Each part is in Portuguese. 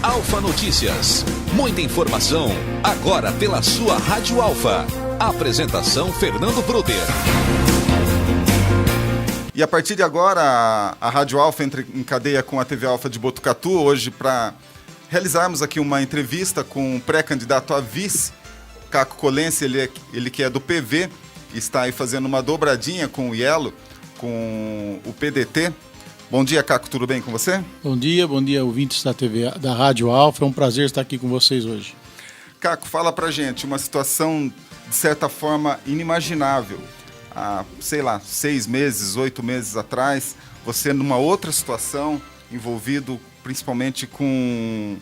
Alfa Notícias. Muita informação, agora pela sua Rádio Alfa. Apresentação Fernando Bruder. E a partir de agora, a Rádio Alfa entra em cadeia com a TV Alfa de Botucatu, hoje para realizarmos aqui uma entrevista com um pré-candidato a vice, Caco Colense, ele que é do PV, está aí fazendo uma dobradinha com o Ielo, com o PDT. Bom dia, Caco, tudo bem com você? Bom dia, ouvintes da TV, da Rádio Alfa, é um prazer estar aqui com vocês hoje. Caco, fala pra gente, uma situação de certa forma inimaginável. Há, 6 meses, 8 meses atrás, você numa outra situação, envolvido principalmente com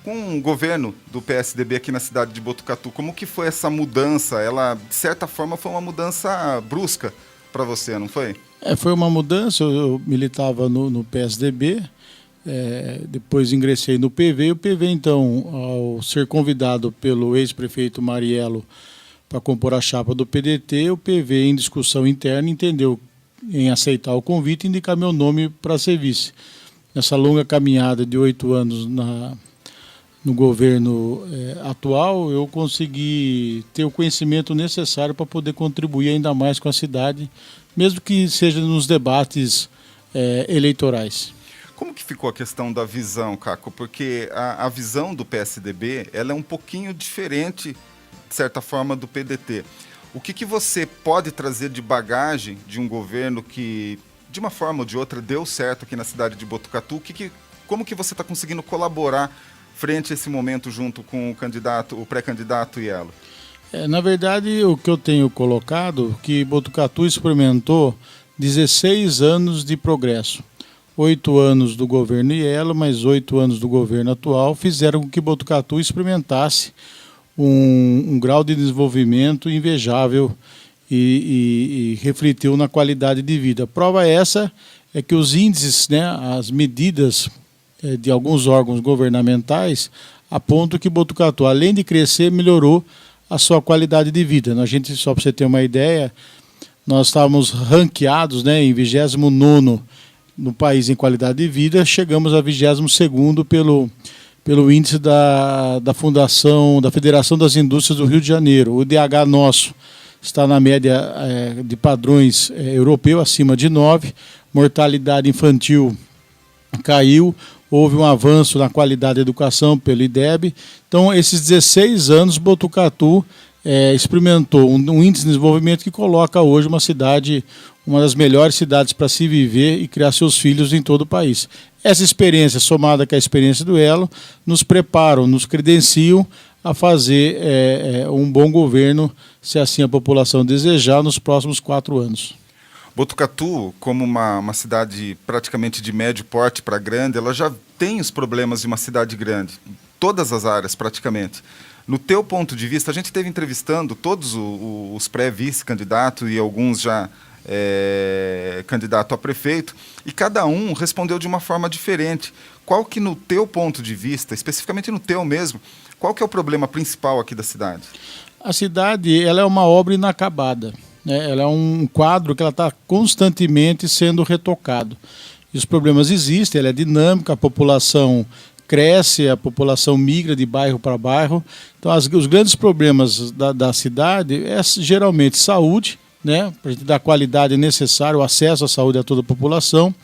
o governo do PSDB aqui na cidade de Botucatu. Como que foi essa mudança? Ela, de certa forma, foi uma mudança brusca para você, não foi? Foi uma mudança, eu militava no PSDB, depois ingressei no PV, e o PV, então, ao ser convidado pelo ex-prefeito Mariello para compor a chapa do PDT, o PV, em discussão interna, entendeu em aceitar o convite e indicar meu nome para ser vice. Nessa longa caminhada de 8 anos no governo atual, eu consegui ter o conhecimento necessário para poder contribuir ainda mais com a cidade, mesmo que seja nos debates eleitorais. Como que ficou a questão da visão, Caco? Porque a visão do PSDB ela é um pouquinho diferente, de certa forma, do PDT. O que você pode trazer de bagagem de um governo que, de uma forma ou de outra, deu certo aqui na cidade de Botucatu? Como que você está conseguindo colaborar frente a esse momento junto com o pré-candidato Ielo? Na verdade, o que eu tenho colocado é que Botucatu experimentou 16 anos de progresso. 8 anos do governo Ielo, mais 8 anos do governo atual, fizeram com que Botucatu experimentasse um grau de desenvolvimento invejável e refletiu na qualidade de vida. Prova essa é que os índices, as medidas de alguns órgãos governamentais apontam que Botucatu, além de crescer, melhorou a sua qualidade de vida. A gente, só para você ter uma ideia, nós estávamos ranqueados em 29º no país em qualidade de vida, chegamos a 22º pelo índice da Federação das Indústrias do Rio de Janeiro. O DH nosso está na média de padrões europeu, acima de 9, mortalidade infantil caiu, houve um avanço na qualidade da educação pelo IDEB. Então, esses 16 anos, Botucatu experimentou um índice de desenvolvimento que coloca hoje uma cidade, uma das melhores cidades para se viver e criar seus filhos em todo o país. Essa experiência, somada com a experiência do Ielo, nos preparam, nos credenciam a fazer um bom governo, se assim a população desejar, nos próximos 4 anos. Botucatu, como uma cidade praticamente de médio porte para grande, ela já tem os problemas de uma cidade grande, todas as áreas praticamente. No teu ponto de vista, a gente esteve entrevistando todos os pré-vice-candidatos e alguns já candidato a prefeito, e cada um respondeu de uma forma diferente. Qual que, no teu ponto de vista, especificamente no teu mesmo, qual que é o problema principal aqui da cidade? A cidade ela é uma obra inacabada. Ela é um quadro que ela está constantemente sendo retocado. E os problemas existem, ela é dinâmica, a população cresce, a população migra de bairro para bairro. Então, os grandes problemas da cidade é geralmente saúde, para a gente dar a qualidade necessária, o acesso à saúde a toda a população.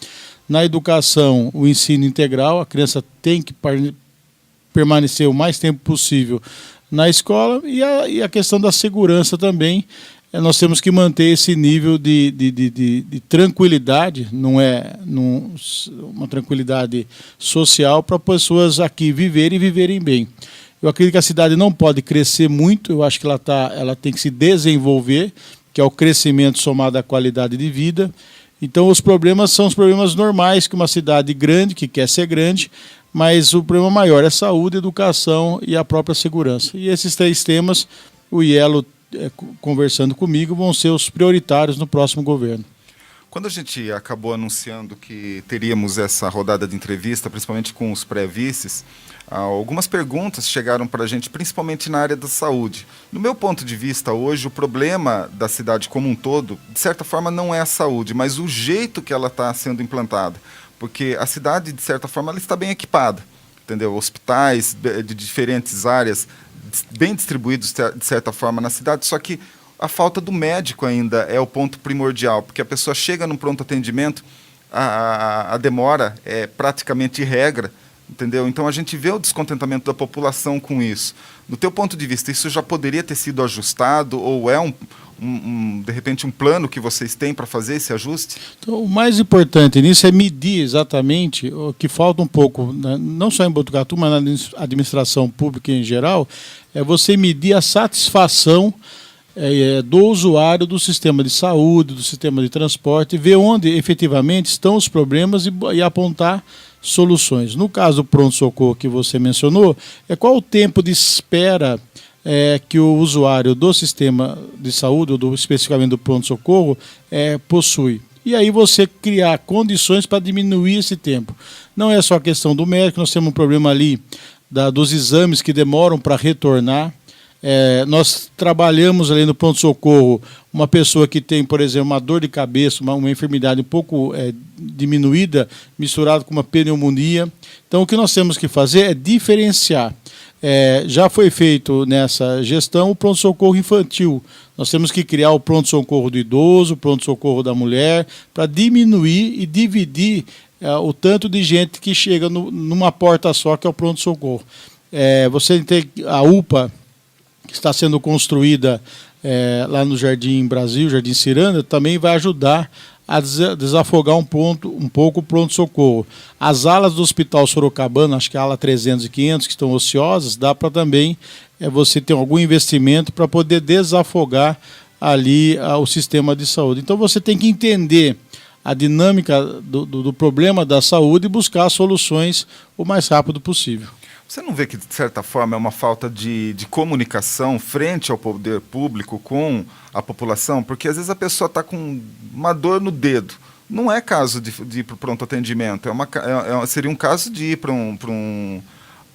Na educação, o ensino integral, a criança tem que permanecer o mais tempo possível na escola, e a questão da segurança também. Nós temos que manter esse nível de tranquilidade, não é uma tranquilidade social para pessoas aqui viverem bem. Eu acredito que a cidade não pode crescer muito, eu acho que ela tem que se desenvolver, que é o crescimento somado à qualidade de vida. Então, os problemas são os problemas normais que uma cidade grande, que quer ser grande, mas o problema maior é saúde, educação e a própria segurança. E esses 3 temas, o Ielo, conversando comigo, vão ser os prioritários no próximo governo. Quando a gente acabou anunciando que teríamos essa rodada de entrevista, principalmente com os pré-vices, algumas perguntas chegaram para a gente, principalmente na área da saúde. No meu ponto de vista, hoje, o problema da cidade como um todo, de certa forma, não é a saúde, mas o jeito que ela está sendo implantada. Porque a cidade, de certa forma, ela está bem equipada. entendeu? Hospitais de diferentes áreas, bem distribuídos de certa forma na cidade, só que a falta do médico ainda é o ponto primordial, porque a pessoa chega num pronto atendimento, a demora é praticamente regra, entendeu? Então a gente vê o descontentamento da população com isso. Do teu ponto de vista, isso já poderia ter sido ajustado ou é de repente um plano que vocês têm para fazer esse ajuste? Então, o mais importante nisso é medir exatamente o que falta um pouco, não só em Botucatu, mas na administração pública em geral, é você medir a satisfação do usuário do sistema de saúde, do sistema de transporte, ver onde efetivamente estão os problemas e apontar soluções. No caso do pronto-socorro que você mencionou, qual o tempo de espera que o usuário do sistema de saúde, ou especificamente do pronto-socorro, possui. E aí você criar condições para diminuir esse tempo. Não é só a questão do médico, nós temos um problema ali dos exames que demoram para retornar. Nós trabalhamos ali no pronto-socorro uma pessoa que tem, por exemplo, uma dor de cabeça, uma enfermidade um pouco diminuída, misturada com uma pneumonia. Então, o que nós temos que fazer é diferenciar. Já foi feito nessa gestão o pronto-socorro infantil. Nós temos que criar o pronto-socorro do idoso, o pronto-socorro da mulher, para diminuir e dividir o tanto de gente que chega numa porta só, que é o pronto-socorro. Você tem a UPA, que está sendo construída lá no Jardim Brasil, Jardim Ciranda, também vai ajudar a desafogar um pouco o pronto-socorro. As alas do Hospital Sorocabana, acho que a ala 300 e 500, que estão ociosas, dá para também você ter algum investimento para poder desafogar ali o sistema de saúde. Então você tem que entender a dinâmica do problema da saúde e buscar soluções o mais rápido possível. Você não vê que, de certa forma, é uma falta de comunicação frente ao poder público com a população? Porque, às vezes, a pessoa está com uma dor no dedo. Não é caso de ir para o pronto atendimento. Seria um caso de ir para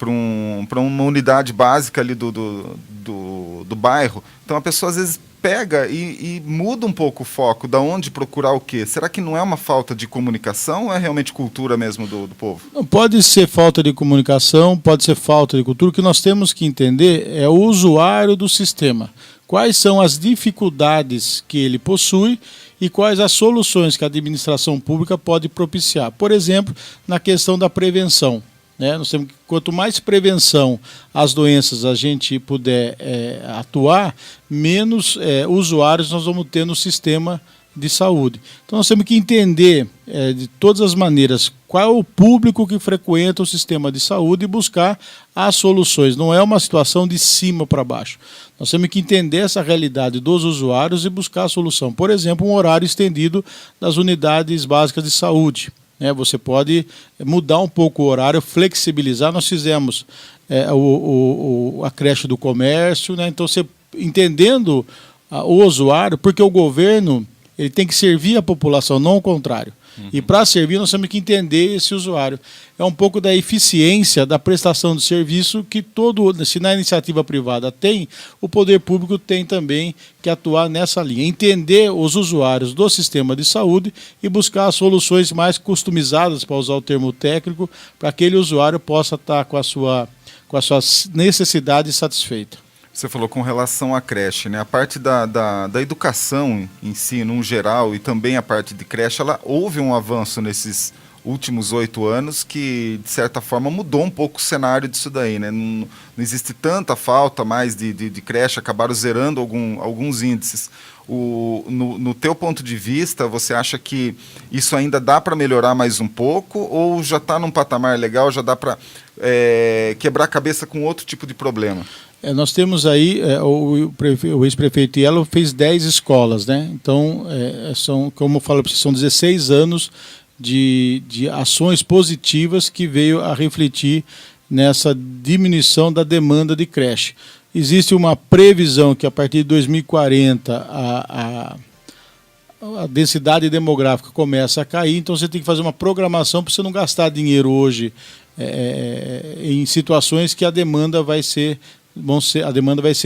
uma unidade básica ali do bairro. Então, a pessoa, às vezes, pega e muda um pouco o foco, da onde procurar o quê? Será que não é uma falta de comunicação ou é realmente cultura mesmo do povo? Não, pode ser falta de comunicação, pode ser falta de cultura. O que nós temos que entender é o usuário do sistema. Quais são as dificuldades que ele possui e quais as soluções que a administração pública pode propiciar. Por exemplo, na questão da prevenção. Nós temos que, quanto mais prevenção às doenças a gente puder atuar, menos usuários nós vamos ter no sistema de saúde. Então nós temos que entender de todas as maneiras qual é o público que frequenta o sistema de saúde e buscar as soluções. Não é uma situação de cima para baixo. Nós temos que entender essa realidade dos usuários e buscar a solução. Por exemplo, um horário estendido das unidades básicas de saúde. Você pode mudar um pouco o horário, flexibilizar. Nós fizemos a creche do comércio, então você entendendo o usuário, porque o governo ele tem que servir a população, não o contrário. E para servir nós temos que entender esse usuário. É um pouco da eficiência da prestação de serviço que se na iniciativa privada tem, o poder público tem também que atuar nessa linha. Entender os usuários do sistema de saúde e buscar soluções mais customizadas, para usar o termo técnico, para que aquele usuário possa estar com a sua necessidade satisfeita. Você falou com relação à creche, né? A parte da educação em si, no geral, e também a parte de creche, houve um avanço nesses últimos 8 anos que, de certa forma, mudou um pouco o cenário disso daí, né? Não existe tanta falta mais de creche, acabaram zerando alguns índices. No teu ponto de vista, você acha que isso ainda dá para melhorar mais um pouco ou já está num patamar legal, já dá para quebrar a cabeça com outro tipo de problema? Nós temos aí, o ex-prefeito Yellow fez 10 escolas, né? Então, como eu falo, são 16 anos de ações positivas que veio a refletir nessa diminuição da demanda de creche. Existe uma previsão que a partir de 2040 a densidade demográfica começa a cair, então você tem que fazer uma programação para você não gastar dinheiro hoje em situações que a demanda vai ser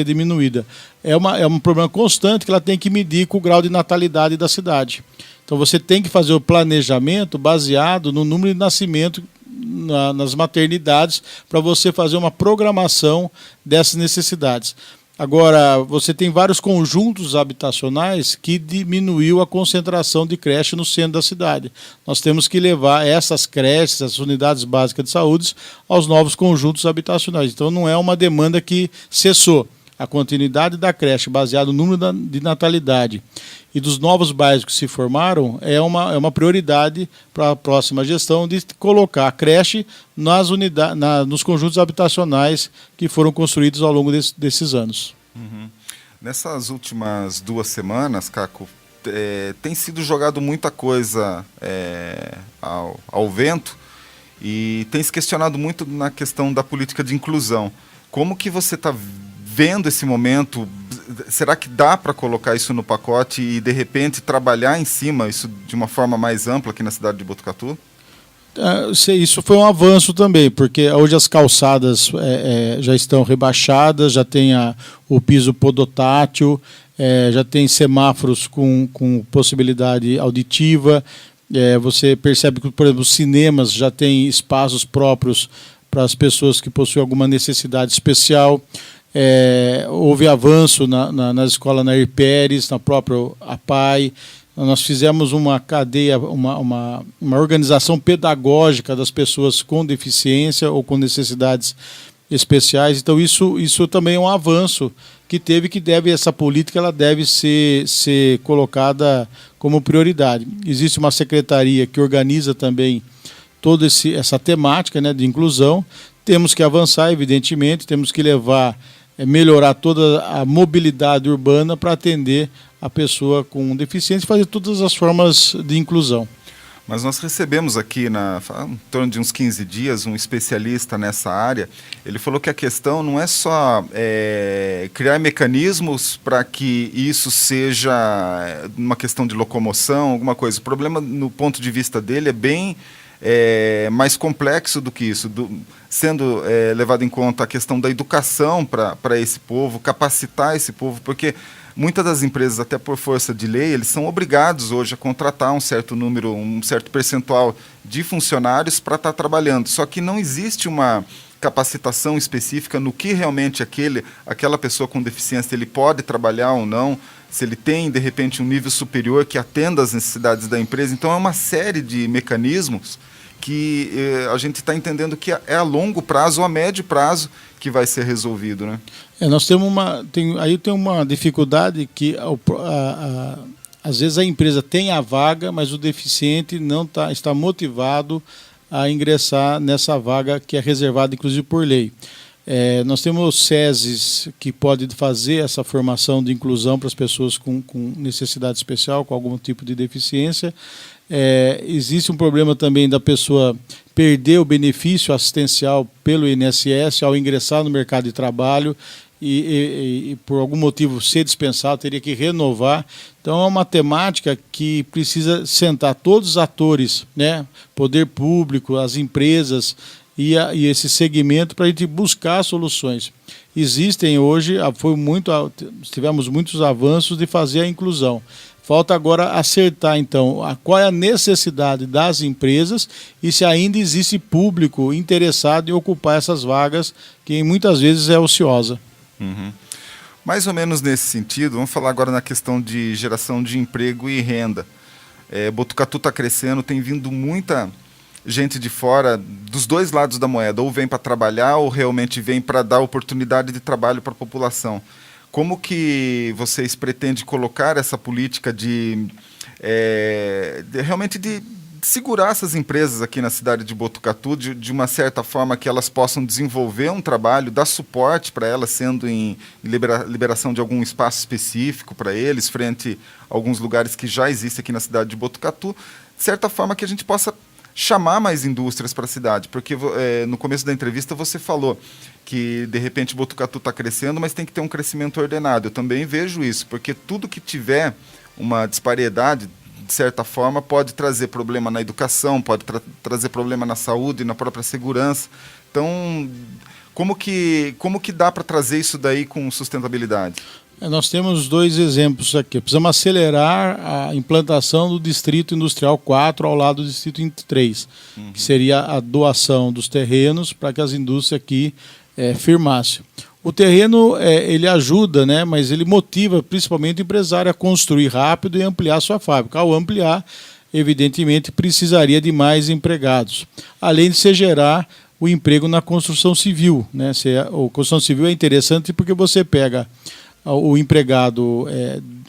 diminuída. É um problema constante que ela tem que medir com o grau de natalidade da cidade. Então você tem que fazer o planejamento baseado no número de nascimento nas maternidades para você fazer uma programação dessas necessidades. Agora, você tem vários conjuntos habitacionais que diminuiu a concentração de creche no centro da cidade. Nós temos que levar essas creches, essas unidades básicas de saúde, aos novos conjuntos habitacionais. Então, não é uma demanda que cessou. A continuidade da creche, baseada no número de natalidade e dos novos bairros que se formaram, é uma prioridade para a próxima gestão de colocar a creche nos conjuntos habitacionais que foram construídos ao longo desses anos. Uhum. Nessas últimas 2 semanas, Caco, tem sido jogado muita coisa ao vento e tem se questionado muito na questão da política de inclusão. Como que você está vendo esse momento? Será que dá para colocar isso no pacote e, de repente, trabalhar em cima isso de uma forma mais ampla aqui na cidade de Botucatu? Isso foi um avanço também, porque hoje as calçadas já estão rebaixadas, já tem o piso podotátil, já tem semáforos com possibilidade auditiva. Você percebe que, por exemplo, os cinemas já têm espaços próprios para as pessoas que possuem alguma necessidade especial. Houve avanço na escola Nair Pérez, na própria APAI. Nós fizemos uma cadeia, uma organização pedagógica das pessoas com deficiência ou com necessidades especiais. Então, isso também é um avanço que essa política ela deve ser colocada como prioridade. Existe uma secretaria que organiza também toda essa temática, né, de inclusão. Temos que avançar, evidentemente, temos que melhorar toda a mobilidade urbana para atender a pessoa com deficiência e fazer todas as formas de inclusão. Mas nós recebemos aqui, em torno de uns 15 dias, um especialista nessa área. Ele falou que a questão não é só criar mecanismos para que isso seja uma questão de locomoção, alguma coisa. O problema, no ponto de vista dele, é bem mais complexo do que isso, sendo levado em conta a questão da educação para esse povo, capacitar esse povo, porque muitas das empresas, até por força de lei, eles são obrigados hoje a contratar um certo número, um certo percentual de funcionários para estar trabalhando. Só que não existe uma capacitação específica no que realmente aquela pessoa com deficiência ele pode trabalhar ou não, se ele tem, de repente, um nível superior que atenda às necessidades da empresa. Então, é uma série de mecanismos que a gente está entendendo que é a longo prazo ou a médio prazo que vai ser resolvido, né? Nós temos tem uma dificuldade que às vezes a empresa tem a vaga, mas o deficiente não está motivado a ingressar nessa vaga que é reservada, inclusive, por lei. Nós temos o SESIS, que pode fazer essa formação de inclusão para as pessoas com necessidade especial, com algum tipo de deficiência. Existe um problema também da pessoa perder o benefício assistencial pelo INSS ao ingressar no mercado de trabalho e por algum motivo ser dispensado, teria que renovar. Então, é uma temática que precisa sentar todos os atores, né? Poder público, as empresas e esse segmento para a gente buscar soluções. Existem hoje, tivemos muitos avanços de fazer a inclusão. Falta agora acertar, então, qual é a necessidade das empresas e se ainda existe público interessado em ocupar essas vagas, que muitas vezes é ociosa. Uhum. Mais ou menos nesse sentido, vamos falar agora na questão de geração de emprego e renda. Botucatu está crescendo, tem vindo muita gente de fora, dos dois lados da moeda, ou vem para trabalhar ou realmente vem para dar oportunidade de trabalho para a população. Como que vocês pretendem colocar essa política realmente de segurar essas empresas aqui na cidade de Botucatu de uma certa forma que elas possam desenvolver um trabalho, dar suporte para elas, sendo em liberação de algum espaço específico para eles, frente a alguns lugares que já existem aqui na cidade de Botucatu, de certa forma que a gente possa chamar mais indústrias para a cidade, porque no começo da entrevista você falou que, de repente, Botucatu está crescendo, mas tem que ter um crescimento ordenado. Eu também vejo isso, porque tudo que tiver uma disparidade, de certa forma, pode trazer problema na educação, pode trazer problema na saúde, na própria segurança. Então, como que dá para trazer isso daí com sustentabilidade? Nós temos 2 exemplos aqui. Precisamos acelerar a implantação do Distrito Industrial 4 ao lado do Distrito 3, que seria a doação dos terrenos para que as indústrias aqui firmassem. O terreno ele ajuda, né, mas ele motiva principalmente o empresário a construir rápido e ampliar sua fábrica. Ao ampliar, evidentemente, precisaria de mais empregados, além de se gerar o emprego na construção civil, né? A construção civil é interessante porque você pega o empregado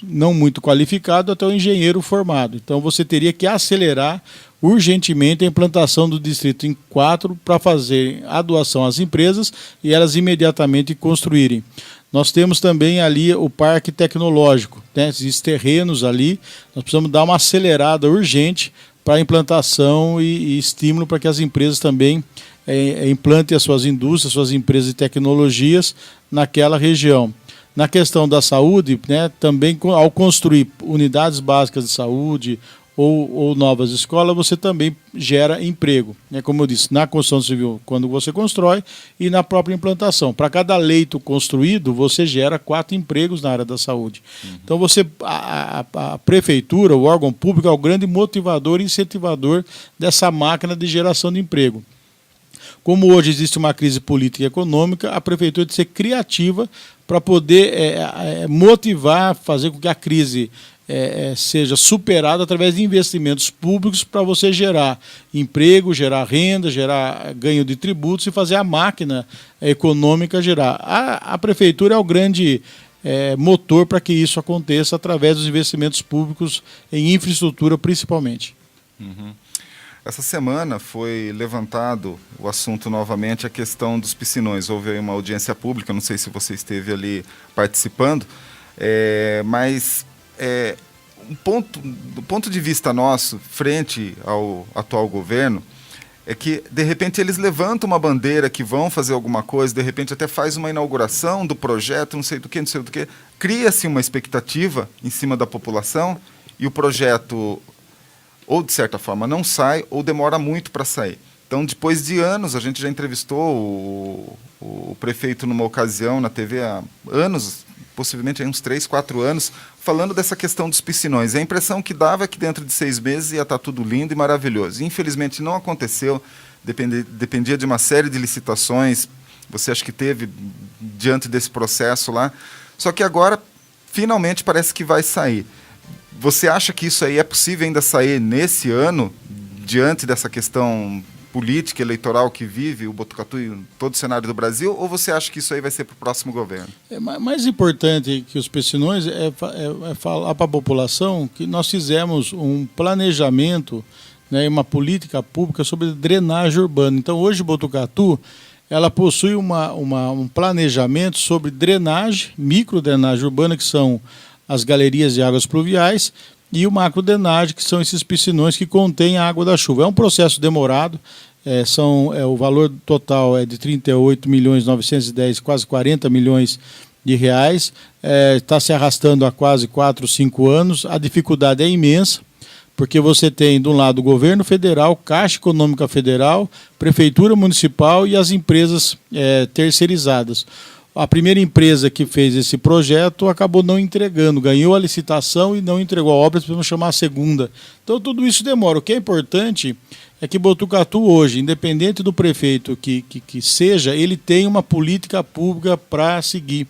não muito qualificado até o engenheiro formado. Então você teria que acelerar urgentemente a implantação do Distrito em 4 para fazer a doação às empresas e elas imediatamente construírem. Nós temos também ali o parque tecnológico, né? Existem terrenos ali, nós precisamos dar uma acelerada urgente para a implantação e estímulo para que as empresas também implantem as suas indústrias, suas empresas de tecnologias naquela região. Na questão da saúde, né, também ao construir unidades básicas de saúde ou novas escolas, você também gera emprego, né, como eu disse, na construção civil, quando você constrói, e na própria implantação. Para cada leito construído, você gera 4 empregos na área da saúde. Então, a prefeitura, o órgão público, é o grande motivador e incentivador dessa máquina de geração de emprego. Como hoje existe uma crise política e econômica, a prefeitura tem que ser criativa para poder motivar, fazer com que a crise seja superada através de investimentos públicos para você gerar emprego, gerar renda, gerar ganho de tributos e fazer a máquina econômica girar. A prefeitura é o grande motor para que isso aconteça através dos investimentos públicos em infraestrutura principalmente. Essa semana foi levantado o assunto novamente, a questão dos piscinões. Houve aí uma audiência pública, não sei se você esteve ali participando, mas do ponto de vista nosso, frente ao atual governo, é que, de repente, eles levantam uma bandeira que vão fazer alguma coisa, de repente até faz uma inauguração do projeto, não sei do que, cria-se uma expectativa em cima da população e o projeto ou de certa forma não sai, ou demora muito para sair. Então, depois de anos, a gente já entrevistou o prefeito numa ocasião na TV há anos, possivelmente uns 3, 4 anos, falando dessa questão dos piscinões. A impressão que dava é que dentro de 6 meses ia estar tudo lindo e maravilhoso. Infelizmente não aconteceu, dependia de uma série de licitações, você acha que teve diante desse processo lá, só que agora finalmente parece que vai sair. Você acha que isso aí é possível ainda sair nesse ano, diante dessa questão política, eleitoral que vive o Botucatu e todo o cenário do Brasil, ou você acha que isso aí vai ser para o próximo governo? Mais importante que os piscinões é falar para a população que nós fizemos um planejamento, né, uma política pública sobre drenagem urbana. Então, hoje, Botucatu, ela possui um planejamento sobre drenagem, microdrenagem urbana, que são as galerias de águas pluviais, e o macrodrenagem, que são esses piscinões que contêm a água da chuva. É um processo demorado, o valor total é de 38.910.000, quase 40 milhões de reais, está se arrastando há quase 4, 5 anos. A dificuldade é imensa, porque você tem, de um lado, o governo federal, Caixa Econômica Federal, Prefeitura Municipal e as empresas terceirizadas. A primeira empresa que fez esse projeto acabou não entregando, ganhou a licitação e não entregou a obra, precisamos chamar a segunda. Então tudo isso demora. O que é importante é que Botucatu hoje, independente do prefeito que seja, ele tem uma política pública para seguir.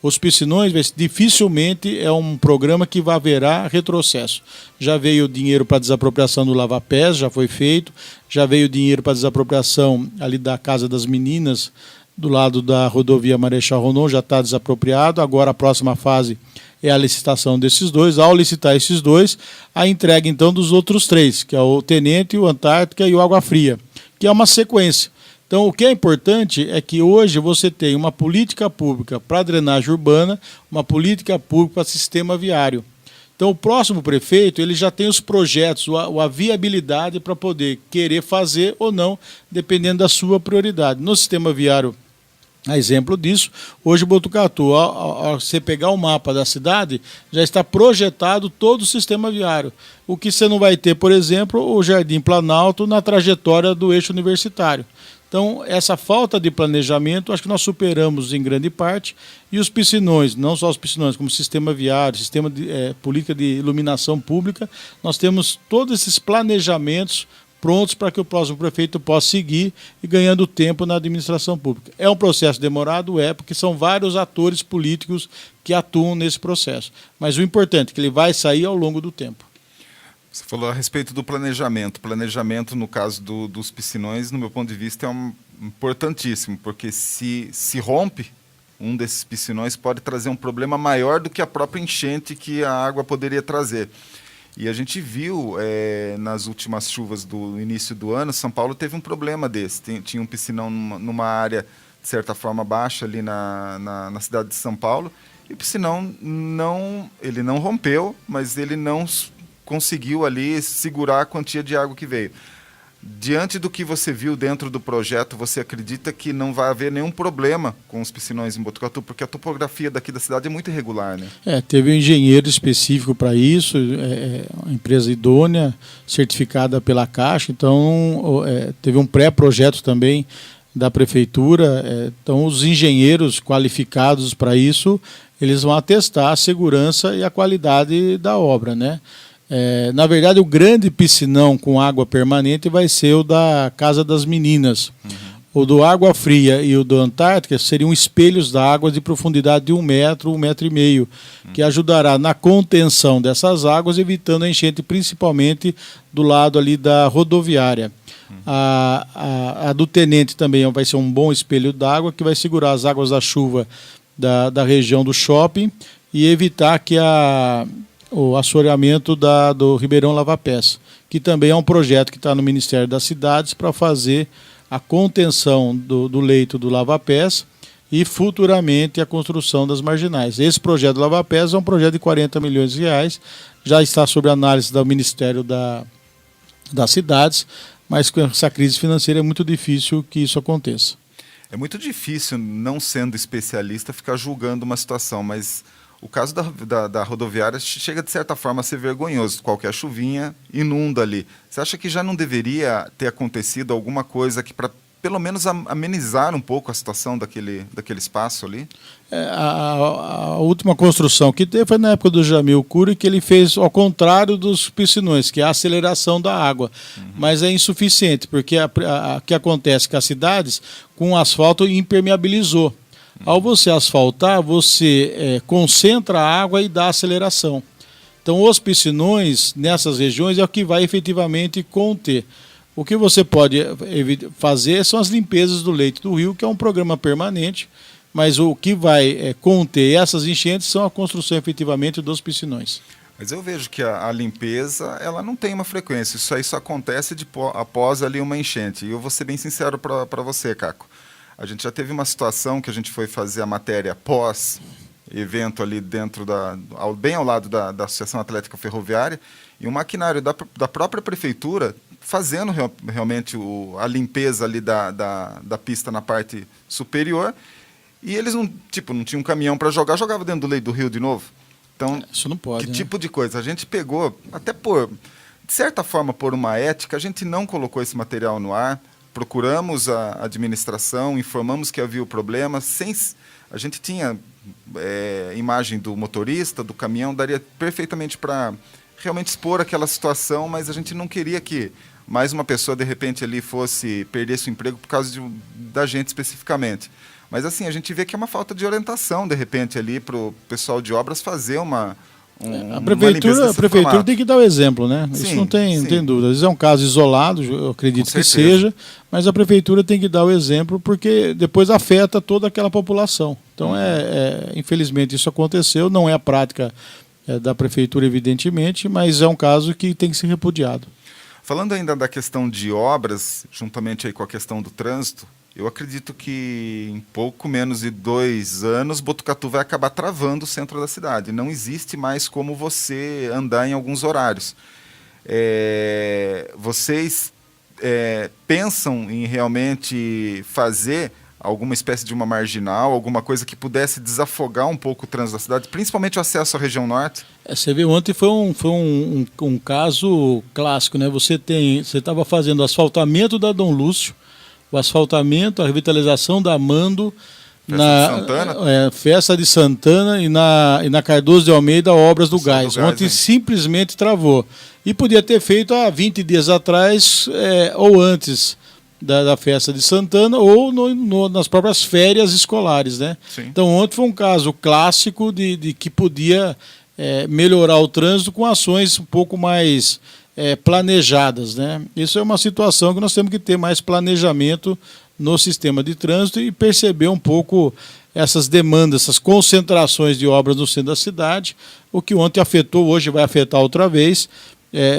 Os piscinões, dificilmente é um programa que haverá retrocesso. Já veio dinheiro para desapropriação do Lava Pés, já foi feito, já veio dinheiro para desapropriação ali da Casa das Meninas, do lado da rodovia Marechal Rondon, já está desapropriado. Agora a próxima fase é a licitação desses dois. Ao licitar esses dois, a entrega então dos outros 3, que é o Tenente, o Antártica e o Água Fria, que é uma sequência. Então o que é importante é que hoje você tem uma política pública para drenagem urbana, uma política pública para sistema viário. Então o próximo prefeito ele já tem os projetos, a viabilidade para poder querer fazer ou não, dependendo da sua prioridade. No sistema viário, a exemplo disso, hoje Botucatu, ao você pegar o mapa da cidade, já está projetado todo o sistema viário. O que você não vai ter, por exemplo, o Jardim Planalto na trajetória do eixo universitário. Então, Então, essa falta de planejamento, acho que nós superamos em grande parte, e os piscinões, não só os piscinões, como sistema viário, sistema de política de iluminação pública, nós temos todos esses planejamentos prontos para que o próximo prefeito possa seguir e ganhando tempo na administração pública. É um processo demorado, porque são vários atores políticos que atuam nesse processo. Mas o importante é que ele vai sair ao longo do tempo. Você falou a respeito do planejamento. Planejamento, no caso dos piscinões, no meu ponto de vista, é importantíssimo, porque se rompe um desses piscinões, pode trazer um problema maior do que a própria enchente que a água poderia trazer. E a gente viu, nas últimas chuvas do início do ano, São Paulo teve um problema desse. Tinha um piscinão numa área, de certa forma, baixa ali na cidade de São Paulo, e o piscinão ele não rompeu, mas ele não conseguiu ali segurar a quantia de água que veio. Diante do que você viu dentro do projeto, você acredita que não vai haver nenhum problema com os piscinões em Botucatu? Porque a topografia daqui da cidade é muito irregular, né? Teve um engenheiro específico para isso, uma empresa idônea, certificada pela Caixa, então teve um pré-projeto também da Prefeitura, então os engenheiros qualificados para isso, eles vão atestar a segurança e a qualidade da obra, né? Na verdade, o grande piscinão com água permanente vai ser o da Casa das Meninas. O do Água Fria e o do Antártica seriam espelhos d'água de profundidade de 1 metro, 1,5 metro, que ajudará na contenção dessas águas, evitando a enchente, principalmente do lado ali da rodoviária. A do Tenente também vai ser um bom espelho d'água, que vai segurar as águas da chuva da região do shopping e evitar que o assoreamento do Ribeirão Lava-Pés, que também é um projeto que está no Ministério das Cidades para fazer a contenção do leito do Lava-Pés e futuramente a construção das marginais. Esse projeto do Lava-Pés é um projeto de 40 milhões de reais, já está sob análise do Ministério das Cidades, mas com essa crise financeira é muito difícil que isso aconteça. É muito difícil, não sendo especialista, ficar julgando uma situação, mas o caso da rodoviária chega, de certa forma, a ser vergonhoso. Qualquer chuvinha inunda ali. Você acha que já não deveria ter acontecido alguma coisa que, para pelo menos amenizar um pouco a situação daquele espaço ali? A última construção que teve foi na época do Jamil Cury, que ele fez ao contrário dos piscinões, que é a aceleração da água. Mas é insuficiente, porque o que acontece com as cidades, com o asfalto impermeabilizou. Ao você asfaltar, você concentra a água e dá aceleração. Então, os piscinões nessas regiões é o que vai efetivamente conter. O que você pode fazer são as limpezas do leito do rio, que é um programa permanente, mas o que vai conter essas enchentes são a construção efetivamente dos piscinões. Mas eu vejo que a limpeza, ela não tem uma frequência. Isso aí só acontece após ali uma enchente. E eu vou ser bem sincero para você, Caco. A gente já teve uma situação que a gente foi fazer a matéria pós-evento ali dentro bem ao lado da Associação Atlética Ferroviária, e um maquinário da própria prefeitura fazendo realmente a limpeza ali da pista na parte superior, e eles não tinham um caminhão para jogava dentro do leito do rio de novo. Então, isso não pode, que né? tipo de coisa? A gente pegou, até de certa forma, por uma ética, a gente não colocou esse material no ar. Procuramos a administração, informamos que havia o problema, a gente tinha imagem do motorista, do caminhão, daria perfeitamente para realmente expor aquela situação, mas a gente não queria que mais uma pessoa, de repente, ali perdesse o emprego por causa da gente especificamente. Mas assim, a gente vê que é uma falta de orientação, de repente, ali para o pessoal de obras fazer a prefeitura tem que dar o exemplo, né? Sim, isso não tem dúvida. Às vezes é um caso isolado, eu acredito que seja, mas a prefeitura tem que dar o exemplo porque depois afeta toda aquela população. Então, infelizmente, isso aconteceu, não é a prática da prefeitura, evidentemente, mas é um caso que tem que ser repudiado. Falando ainda da questão de obras, juntamente aí com a questão do trânsito, eu acredito que em pouco menos de 2 anos, Botucatu vai acabar travando o centro da cidade. Não existe mais como você andar em alguns horários. Vocês pensam em realmente fazer alguma espécie de uma marginal, alguma coisa que pudesse desafogar um pouco o trânsito da cidade, principalmente o acesso à região norte? Você viu, ontem foi um caso clássico, né? Você estava fazendo asfaltamento da Dom Lúcio, o asfaltamento, a revitalização da Mando, Festa de Santana e na Cardoso de Almeida, obras do gás. Ontem simplesmente travou. E podia ter feito há 20 dias atrás, ou antes da Festa de Santana, ou nas próprias férias escolares, né? Então ontem foi um caso clássico de que podia melhorar o trânsito com ações um pouco mais planejadas, né? Isso é uma situação que nós temos que ter mais planejamento no sistema de trânsito e perceber um pouco essas demandas, essas concentrações de obras no centro da cidade, o que ontem afetou, hoje vai afetar outra vez,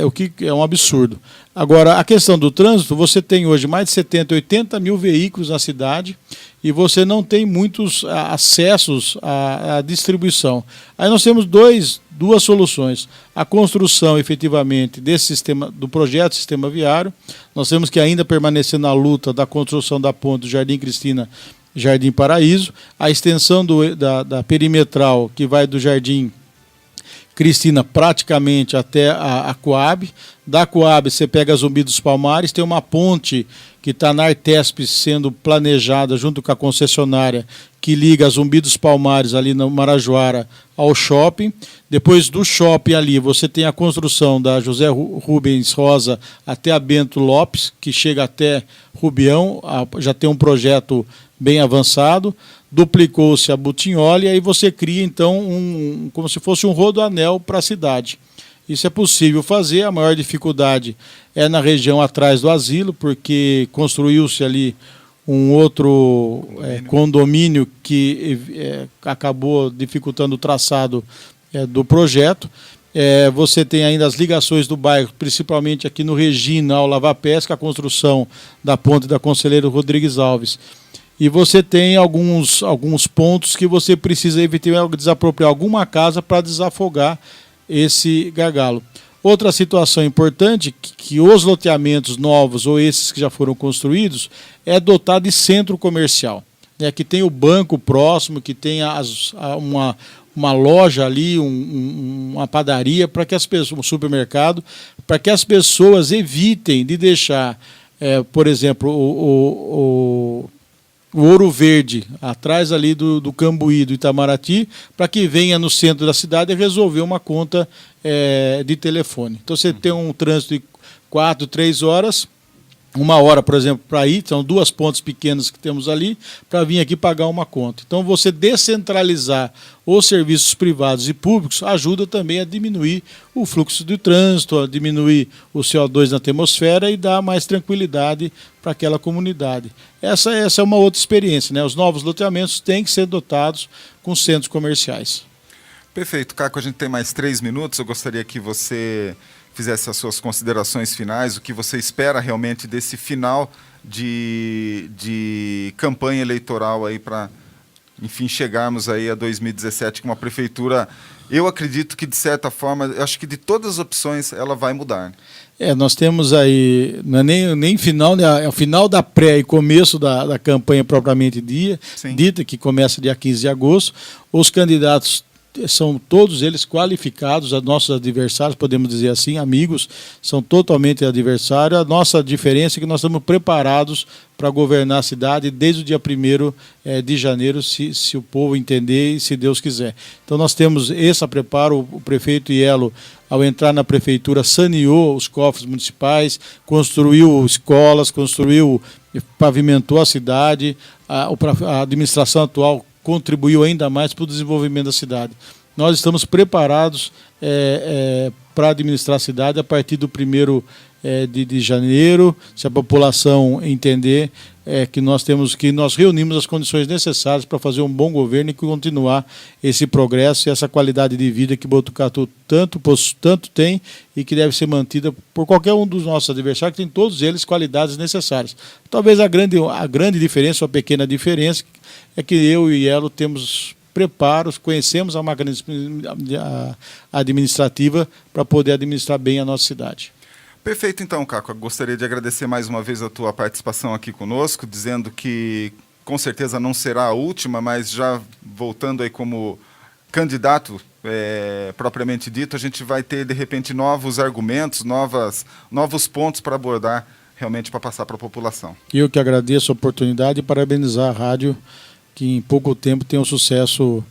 o que é um absurdo. Agora, a questão do trânsito, você tem hoje mais de 70, 80 mil veículos na cidade e você não tem muitos acessos à distribuição. Aí nós temos duas soluções. A construção, efetivamente, desse sistema, do projeto Sistema Viário. Nós temos que ainda permanecer na luta da construção da ponte do Jardim Cristina, Jardim Paraíso. A extensão da perimetral, que vai do Jardim Cristina praticamente até a Coab. Da Coab você pega a Zumbi dos Palmares, tem uma ponte que está na Artesp sendo planejada junto com a concessionária que liga a Zumbi dos Palmares ali no Marajoara ao shopping. Depois do shopping ali você tem a construção da José Rubens Rosa até a Bento Lopes, que chega até Rubião, já tem um projeto bem avançado. Duplicou-se a Butinholi e aí você cria então como se fosse um rodoanel para a cidade. Isso é possível fazer, a maior dificuldade é na região atrás do asilo, porque construiu-se ali um outro condomínio que acabou dificultando o traçado do projeto. Você tem ainda as ligações do bairro, principalmente aqui no Regina, ao Lava Pesca, a construção da ponte da Conselheiro Rodrigues Alves. E você tem alguns pontos que você precisa evitar desapropriar alguma casa para desafogar esse gargalo. Outra situação importante, que os loteamentos novos ou esses que já foram construídos, é dotar de centro comercial, né, que tem o banco próximo, que tem uma loja ali, uma padaria, para que as pessoas, um supermercado, para que as pessoas evitem de deixar, por exemplo, o Ouro Verde, atrás ali do Cambuí, do Itamaraty, para que venha no centro da cidade e resolver uma conta de telefone. Então você tem um trânsito de 4, 3 horas, 1 hora, por exemplo, para ir, são 2 pontes pequenas que temos ali, para vir aqui pagar uma conta. Então você descentralizar os serviços privados e públicos ajuda também a diminuir o fluxo de trânsito, a diminuir o CO2 na atmosfera e dar mais tranquilidade para aquela comunidade. Essa é uma outra experiência, né? Os novos loteamentos têm que ser dotados com centros comerciais. Perfeito. Caco, a gente tem mais 3 minutos. Eu gostaria que você fizesse as suas considerações finais, o que você espera realmente desse final de campanha eleitoral aí para, enfim, chegarmos aí a 2017 com uma prefeitura, eu acredito que de certa forma, eu acho que de todas as opções ela vai mudar. Nós temos aí, não é nem final, né, é o final da pré e começo da campanha propriamente dita, que começa dia 15 de agosto. Os candidatos são todos eles qualificados, os nossos adversários, podemos dizer assim, amigos, são totalmente adversários. A nossa diferença é que nós estamos preparados para governar a cidade desde o dia 1º de janeiro, se o povo entender e se Deus quiser. Então nós temos esse preparo. O prefeito Ielo, ao entrar na prefeitura, saneou os cofres municipais, construiu escolas, pavimentou a cidade, a administração atual contribuiu ainda mais para o desenvolvimento da cidade. Nós estamos preparados para administrar a cidade a partir do 1º de janeiro, se a população entender que nós reunimos as condições necessárias para fazer um bom governo e continuar esse progresso e essa qualidade de vida que Botucatu tanto tem e que deve ser mantida por qualquer um dos nossos adversários, que tem todos eles qualidades necessárias. Talvez a grande diferença, ou a pequena diferença, é que eu e Ielo temos preparos, conhecemos a máquina administrativa para poder administrar bem a nossa cidade. Perfeito, então, Caco. Eu gostaria de agradecer mais uma vez a tua participação aqui conosco, dizendo que com certeza não será a última, mas já voltando aí como candidato propriamente dito, a gente vai ter, de repente, novos argumentos, novos pontos para abordar realmente para passar para a população. Eu que agradeço a oportunidade e parabenizar a rádio, que em pouco tempo tem um sucesso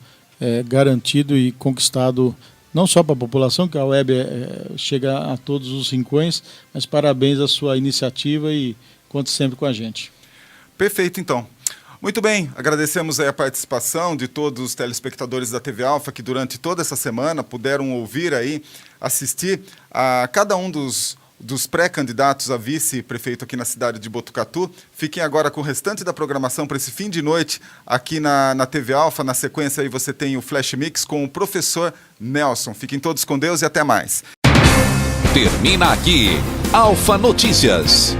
garantido e conquistado, não só para a população, que a web chega a todos os rincões, mas parabéns à sua iniciativa e conte sempre com a gente. Perfeito, então. Muito bem, agradecemos aí a participação de todos os telespectadores da TV Alfa que durante toda essa semana puderam ouvir aí, assistir a cada um dos pré-candidatos a vice-prefeito aqui na cidade de Botucatu. Fiquem agora com o restante da programação para esse fim de noite aqui na TV Alfa. Na sequência aí você tem o Flash Mix com o professor Nelson. Fiquem todos com Deus e até mais. Termina aqui Alfa Notícias.